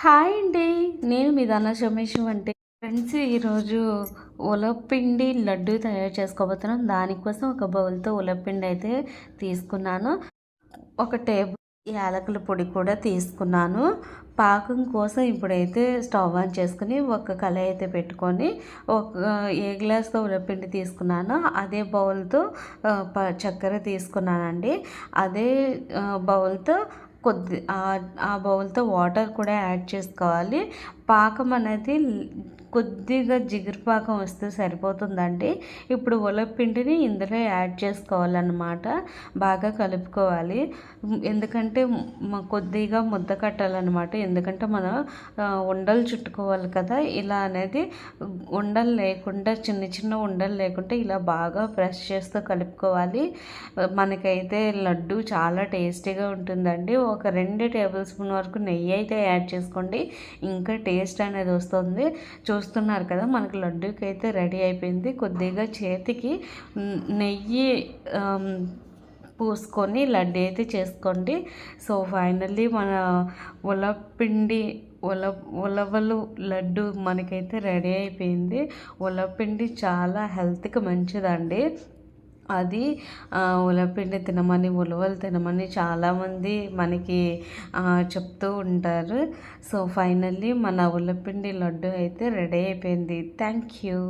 Hi అండి. నేను మీ దానా రమేషు అంటే ఫ్రెండ్స్ ఈరోజు ఉలవపిండి లడ్డు తయారు చేసుకోబోతున్నాం. దానికోసం ఒక బౌల్తో ఉలవపిండి అయితే తీసుకున్నాను. ఒక టేబుల్ యాలకుల పొడి కూడా తీసుకున్నాను. పాకం కోసం ఇప్పుడైతే స్టవ్ ఆన్ చేసుకుని ఒక కళాయి అయితే పెట్టుకొని ఒక ఏ గ్లాస్తో ఉలవపిండి తీసుకున్నానో అదే బౌల్తో చక్కెర తీసుకున్నానండి. అదే బౌల్తో ఆ బౌల్తో వాటర్ కూడా యాడ్ చేసుకోవాలి. పాకం అనేది కొద్దిగా జిగురు పాకం వస్తే సరిపోతుందండి. ఇప్పుడు ఉలవపిండిని ఇందులో యాడ్ చేసుకోవాలన్నమాట. బాగా కలుపుకోవాలి. ఎందుకంటే కొద్దిగా ముద్ద కట్టాలన్నమాట. ఎందుకంటే మనం ఉండలు చుట్టుకోవాలి కదా. ఇలా అనేది ఉండలు లేకుండా చిన్న చిన్న ఉండలు లేకుండా ఇలా బాగా ప్రెస్ చేస్తూ కలుపుకోవాలి. మనకైతే లడ్డు చాలా టేస్టీగా ఉంటుందండి. ఒక 2 టేబుల్ స్పూన్ వరకు నెయ్యి అయితే యాడ్ చేసుకోండి. ఇంకా టేస్ట్ అనేది వస్తుంది. చూస్తున్నారు కదా, మనకు లడ్డూకి అయితే రెడీ అయిపోయింది. కొద్దిగా చేతికి నెయ్యి పూసుకొని లడ్డు అయితే చేసుకోండి. సో ఫైనల్లీ మన ఉలవపిండి ఉలవలు లడ్డు మనకైతే రెడీ అయిపోయింది. ఉలవపిండి చాలా హెల్త్కి మంచిదండి. అది ఉలవపిండి తినమని, ఉలవలు తినమని చాలామంది మనకి చెప్తూ ఉంటారు. సో ఫైనల్లీ మన ఉలవపిండి లడ్డు అయితే రెడీ అయిపోయింది. Thank you.